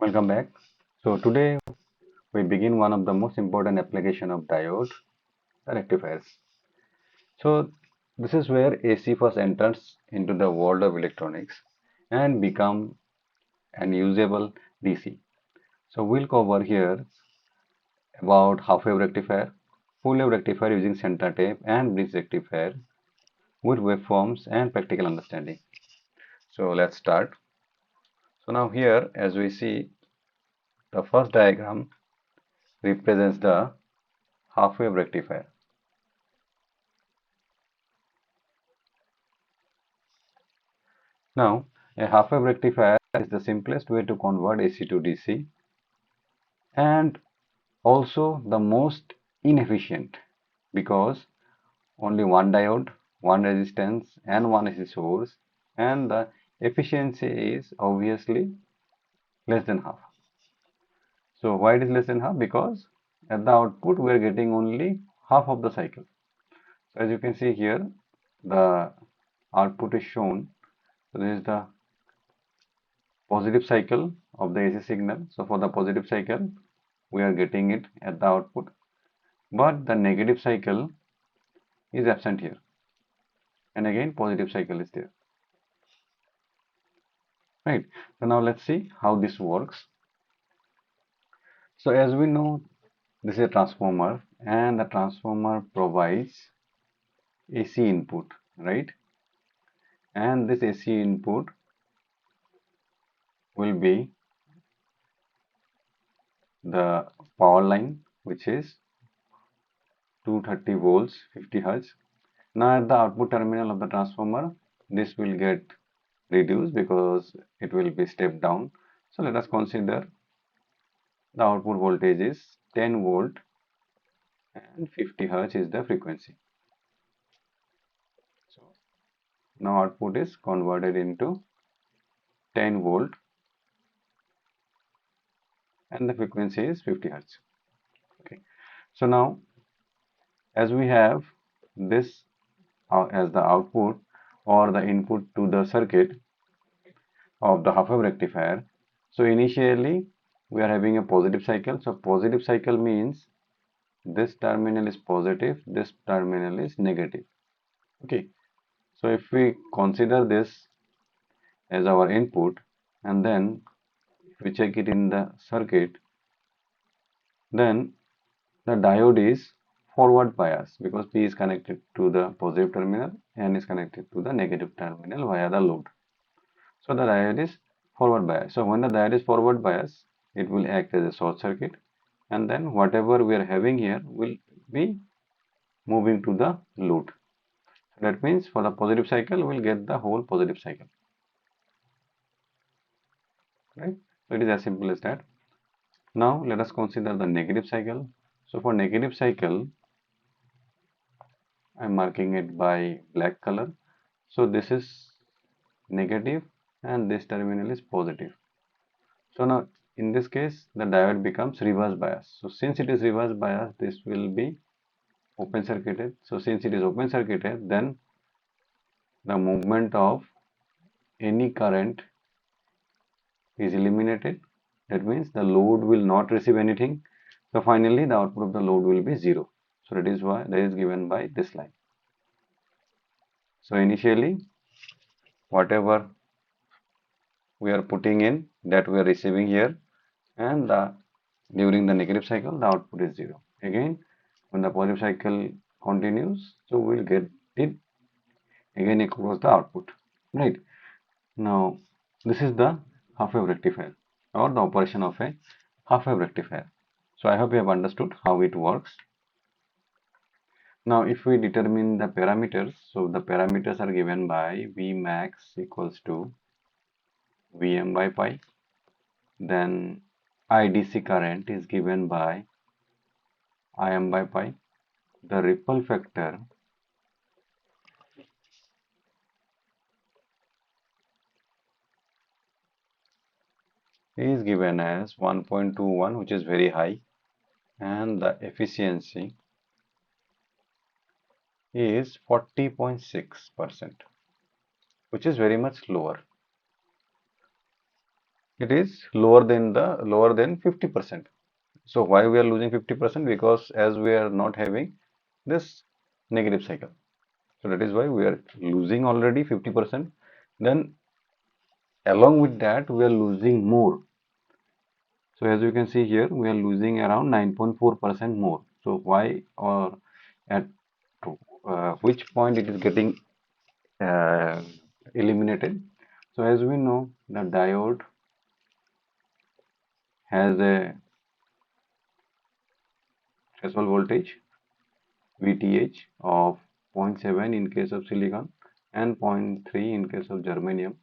Welcome back. So today we begin one of the most important application of diode, the rectifiers. So this is where AC first enters into the world of electronics and become an usable DC. So we'll cover here about half wave rectifier, full wave rectifier using center tape and bridge rectifier with waveforms and practical understanding. So let's start. So now here as we see the first diagram represents the half wave rectifier. Now, a half-wave rectifier is the simplest way to convert AC to DC and also the most inefficient because only one diode, one resistance and one AC source, and the efficiency is obviously less than half. So why it is less than half? Because at the output we are getting only half of the cycle. So as you can see here, the output is shown. So this is the positive cycle of the AC signal. So for the positive cycle, we are getting it at the output, but the negative cycle is absent here, and again positive cycle is there, right? So now let's see how this works. So as we know, this is a transformer, and the transformer provides AC input, right? And this AC input will be the power line, which is 230 volts, 50 hertz. Now at the output terminal of the transformer, this will get reduced because it will be stepped down. So let us consider the output voltage is 10 volt and 50 hertz is the frequency. So now output is converted into 10 volt and the frequency is 50 hertz. Okay. So now as we have this as the output or the input to the circuit of the half wave rectifier. So initially we are having a positive cycle. So positive cycle means this terminal is positive, this terminal is negative. Okay. So if we consider this as our input and then if we check it in the circuit, then the diode is forward bias because P is connected to the positive terminal and is connected to the negative terminal via the load. So the diode is forward bias. So when the diode is forward bias, it will act as a short circuit, and then whatever we are having here will be moving to the load. So that means for the positive cycle, we will get the whole positive cycle. Right? So it is as simple as that. Now let us consider the negative cycle. So for negative cycle, I am marking it by black color. So this is negative and this terminal is positive. So now in this case the diode becomes reverse bias. So since it is reverse bias, this will be open circuited. So since it is open circuited, then the movement of any current is eliminated. That means the load will not receive anything. So finally the output of the load will be 0. So that is why that is given by this line. So initially whatever we are putting in, that we are receiving here, and during the negative cycle the output is 0. Again when the positive cycle continues, so we will get it again across the output, right? Now this is the half wave rectifier or the operation of a half wave rectifier. So I hope you have understood how it works. Now if we determine the parameters, so the parameters are given by V max equals to Vm by pi, then IDC current is given by Im by pi, the ripple factor is given as 1.21, which is very high, and the efficiency is 40.6%, which is very much lower. it is lower than 50%. So why we are losing 50%? Because as we are not having this negative cycle. So that is why we are losing already 50%. Then along with that we are losing more. So as you can see here, we are losing around 9.4% more. So why, or at which point it is getting uh, eliminated? So as we know, the diode has a threshold voltage VTH of 0.7 in case of silicon and zero point 0.3 in case of germanium,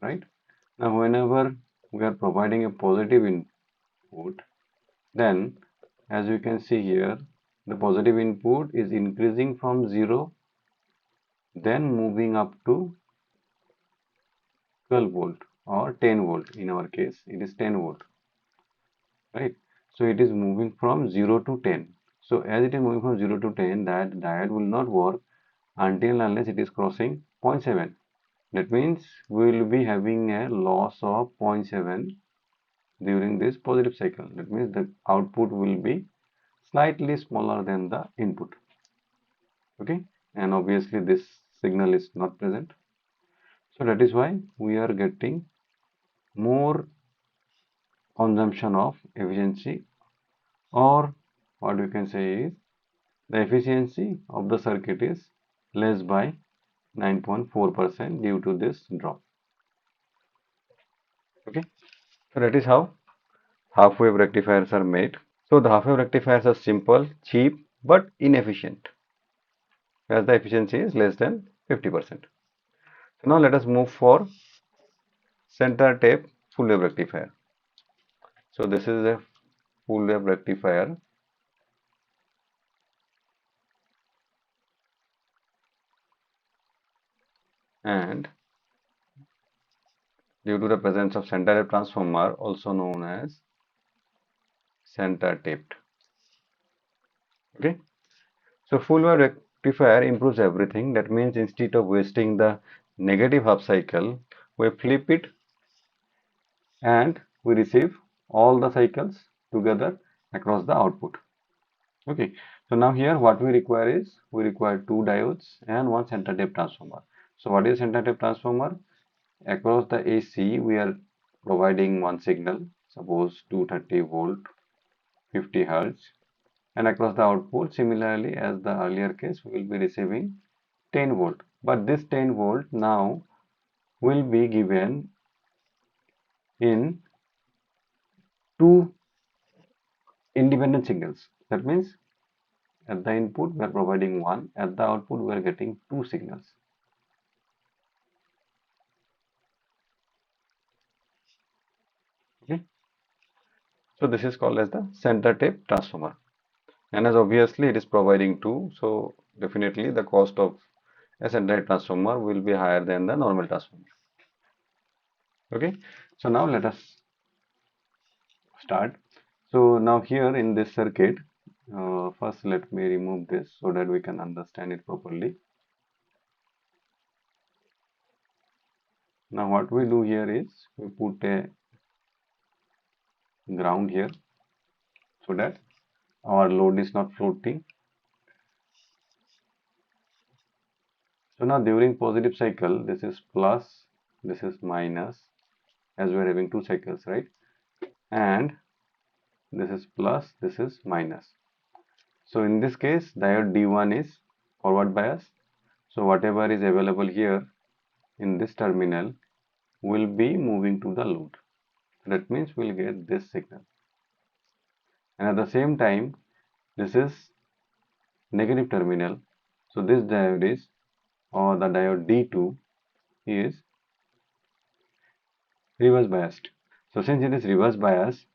right? Now whenever we are providing a positive input, then as you can see here, the positive input is increasing from 0, then moving up to 12 volt or 10 volt. In our case it is 10 volt, right? So it is moving from 0 to 10. So as it is moving from 0 to 10, that diode will not work until unless it is crossing 0.7. That means we will be having a loss of 0.7 during this positive cycle. That means the output will be slightly smaller than the input. Okay, and obviously this signal is not present. So that is why we are getting more consumption of efficiency, or what we can say is the efficiency of the circuit is less by 9.4% due to this drop. Okay, so that is how half wave rectifiers are made. So the half wave rectifiers are simple, cheap, but inefficient, as the efficiency is less than 50%. So now let us move for center tape full wave rectifier. So this is a full wave rectifier, and due to the presence of center tape transformer, also known as center taped. Okay, so full wave rectifier improves everything. That means instead of wasting the negative half cycle, we flip it and we receive all the cycles together across the output. Okay, so now here what we require is we require two diodes and one center tape transformer. So what is center tape transformer? Across the AC we are providing one signal, suppose 230 volt 50 hertz, and across the output similarly as the earlier case we will be receiving 10 volt, but this 10 volt now will be given in two independent signals. That means at the input we are providing one, at the output we are getting two signals. Okay, so this is called as the center tape transformer, and as obviously it is providing two, so definitely the cost of a center tape transformer will be higher than the normal transformer. Okay, so now let us start. So now here in this circuit, first let me remove this so that we can understand it properly. Now what we do here is we put a ground here so that our load is not floating. So now during positive cycle, this is plus, this is minus, as we are having two cycles, right? And this is plus, this is minus. So in this case, diode D1 is forward bias. So whatever is available here in this terminal will be moving to the load. That means we'll get this signal. And at the same time, this is negative terminal. So this diode is, or the diode D2 is reverse biased. So since it is reverse biased,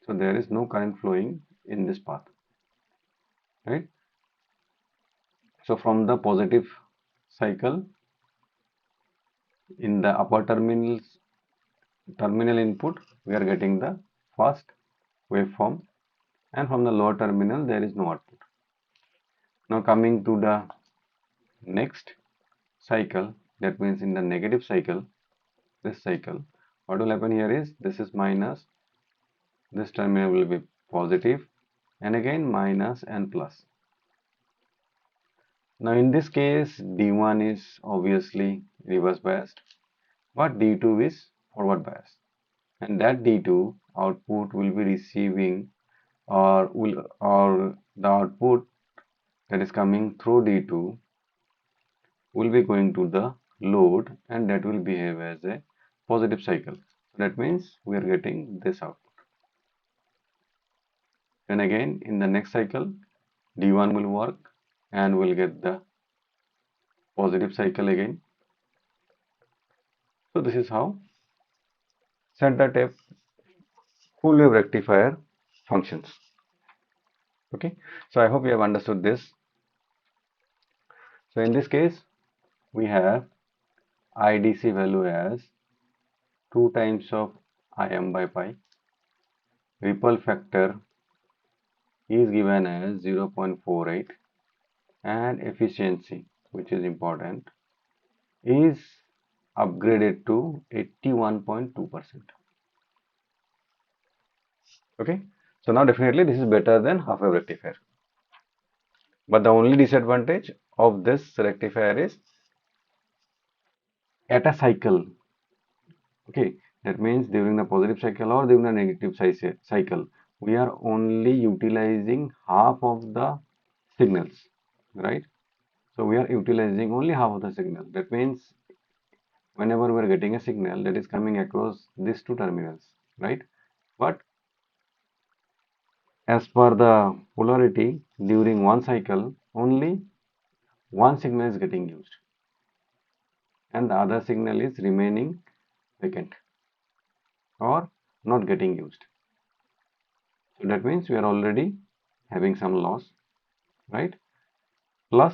so there is no current flowing in this path, right? So from the positive cycle in the upper terminal input, we are getting the fast waveform, and from the lower terminal there is no output. Now coming to the next cycle, that means in the negative cycle, this cycle, What will happen here is this is minus, this terminal will be positive, and again minus and plus. Now in this case D1 is obviously reverse biased, but D2 is forward biased, and that D2 output will be receiving or the output that is coming through D2 will be going to the load, and that will behave as a positive cycle. That means we are getting this output. Then again in the next cycle D1 will work and we'll get the positive cycle again. So this is how center tap full wave rectifier functions. Okay, so I hope you have understood this. So in this case we have IDC value as 2 times of Im by pi. Ripple factor is given as 0.48, and efficiency, which is important, is upgraded to 81.2%. Okay, so now definitely this is better than half wave rectifier, but the only disadvantage of this rectifier is at a cycle. Okay, that means during the positive cycle or during the negative cycle we are only utilizing half of the signals, right? So we are utilizing only half of the signal. That means whenever we are getting a signal that is coming across these two terminals, right? But as per the polarity, during one cycle only one signal is getting used and the other signal is remaining vacant or not getting used. So that means we are already having some loss, right? Plus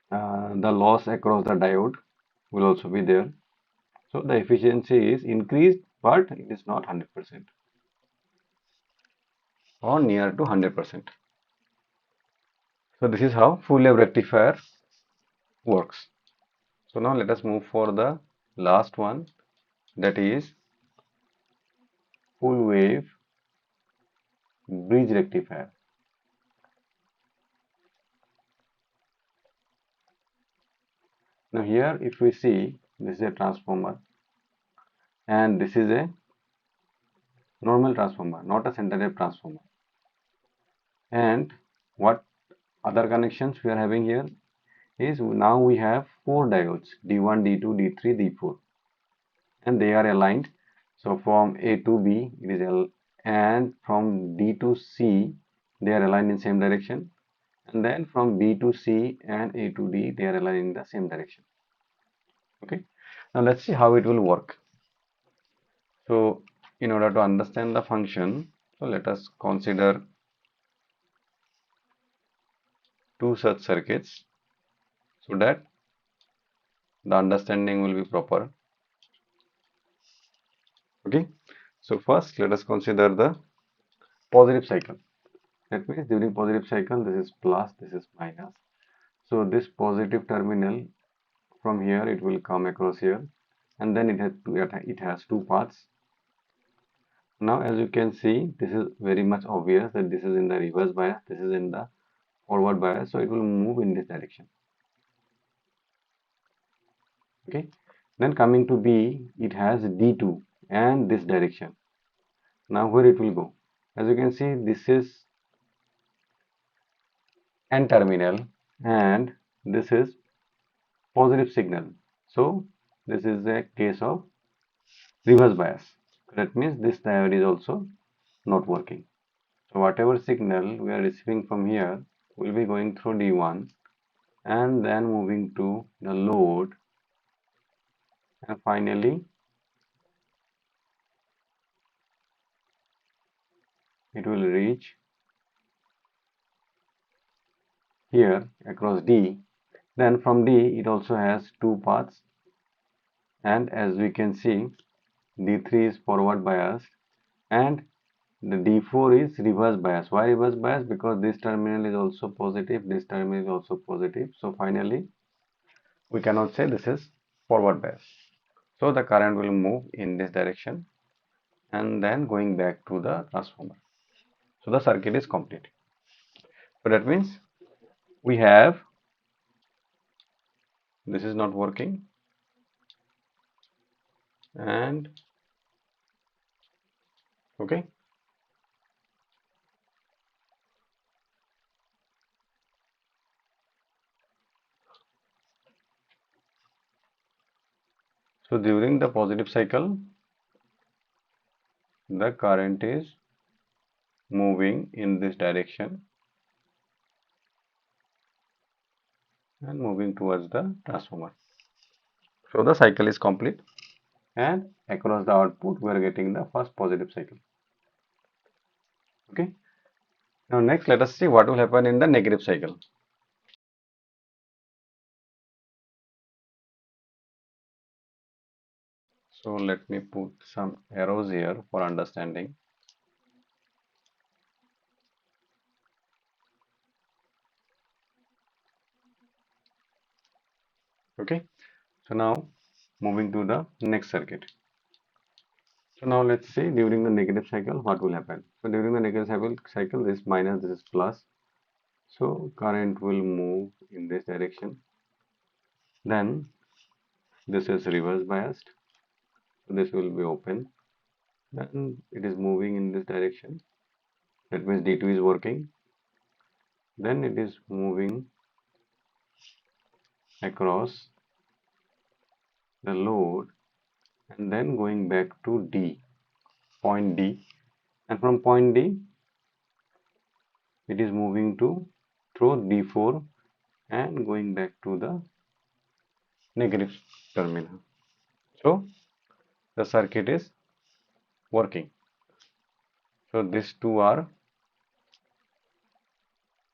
the loss across the diode will also be there. So the efficiency is increased, but it is not 100% or near to 100%. So this is how full wave rectifier works. So now let us move for the last one, that is full wave bridge rectifier. Now here if we see, this is a transformer and this is a normal transformer, not a center wave transformer. And what other connections we are having here is now we have 4 diodes D1, D2, D3, D4, and they are aligned. So from A to B it is L, and from D to C they are aligned in same direction, and then from B to C and A to D they are aligned in the same direction. Okay, now let's see how it will work. So in order to understand the function, so let us consider two such circuits so that the understanding will be proper. Okay, so first let us consider the positive cycle. That means during positive cycle this is plus, this is minus. So this positive terminal from here it will come across here, and then it has two paths. Now as you can see, this is very much obvious that this is in the reverse bias, this is in the forward bias, so it will move in this direction. Okay, then coming to B, it has D2 and this direction. Now where it will go? As you can see, this is N terminal and this is positive signal. So this is a case of reverse bias. That means this diode is also not working. So whatever signal we are receiving from here will be going through D1 and then moving to the load, and finally it will reach here across D. Then from D it also has two paths, and as we can see D3 is forward biased and the D4 is reverse bias. Why reverse bias? Because this terminal is also positive, this terminal is also positive. So finally we cannot say this is forward bias. So the current will move in this direction and then going back to the transformer. So the circuit is complete. So that means we have, this is not working, and okay. So during the positive cycle, the current is moving in this direction and moving towards the transformer. So the cycle is complete, and across the output we are getting the first positive cycle. Okay. Now next let us see what will happen in the negative cycle. So let me put some arrows here for understanding. Okay. So now moving to the next circuit. So now let's see during the negative cycle what will happen. So during the negative cycle this minus, this is plus. So current will move in this direction. Then this is reverse biased. So this will be open. Then it is moving in this direction. That means D2 is working. Then it is moving across the load and then going back to D, point D. And from point D, it is moving to through D4 and going back to the negative terminal. So the circuit is working. So these two are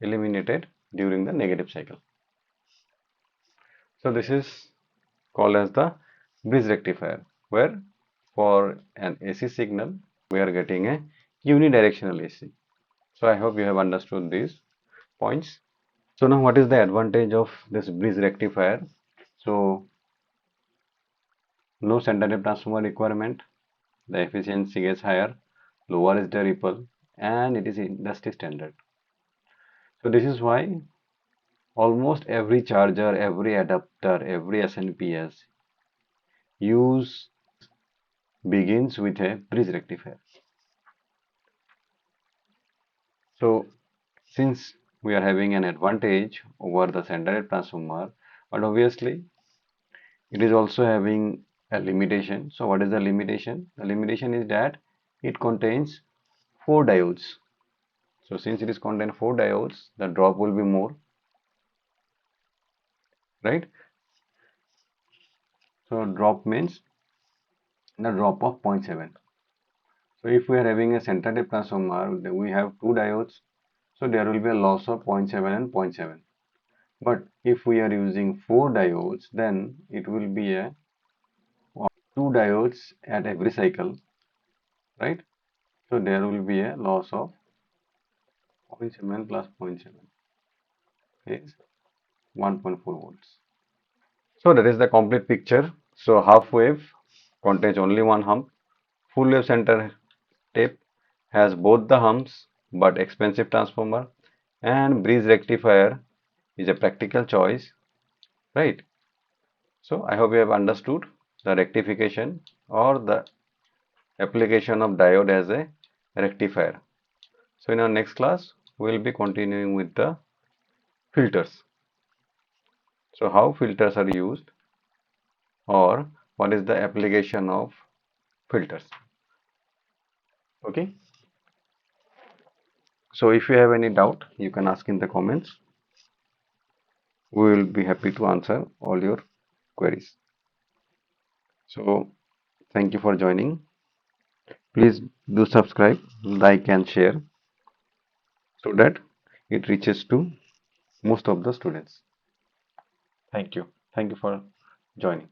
eliminated during the negative cycle. So this is called as the bridge rectifier, where for an AC signal we are getting a unidirectional AC. So I hope you have understood these points. So now what is the advantage of this bridge rectifier? So no center tap transformer requirement, the efficiency gets higher, lower is the ripple, and it is industry standard. So this is why almost every charger, every adapter, every SNPS use begins with a bridge rectifier. So since we are having an advantage over the center transformer, but obviously it is also having a limitation. So what is the limitation? The limitation is that it contains 4 diodes. So since it is contain 4 diodes, the drop will be more, right? So drop means the drop of 0.7. So if we are having a center tap transformer, then we have 2 diodes, so there will be a loss of 0.7 and 0.7. But if we are using 4 diodes, then it will be a 2 diodes at every cycle, right? So there will be a loss of 0.7 plus 0.7 is 1.4 volts. So that is the complete picture. So half wave contains only one hump. Full wave center tape has both the humps but expensive transformer, and bridge rectifier is a practical choice, right? So I hope you have understood the rectification or the application of diode as a rectifier. So in our next class we will be continuing with the filters. So how filters are used, or what is the application of filters. Okay. So if you have any doubt, you can ask in the comments. We will be happy to answer all your queries. So thank you for joining. Please do subscribe, like and share so that it reaches to most of the students. Thank you. Thank you for joining.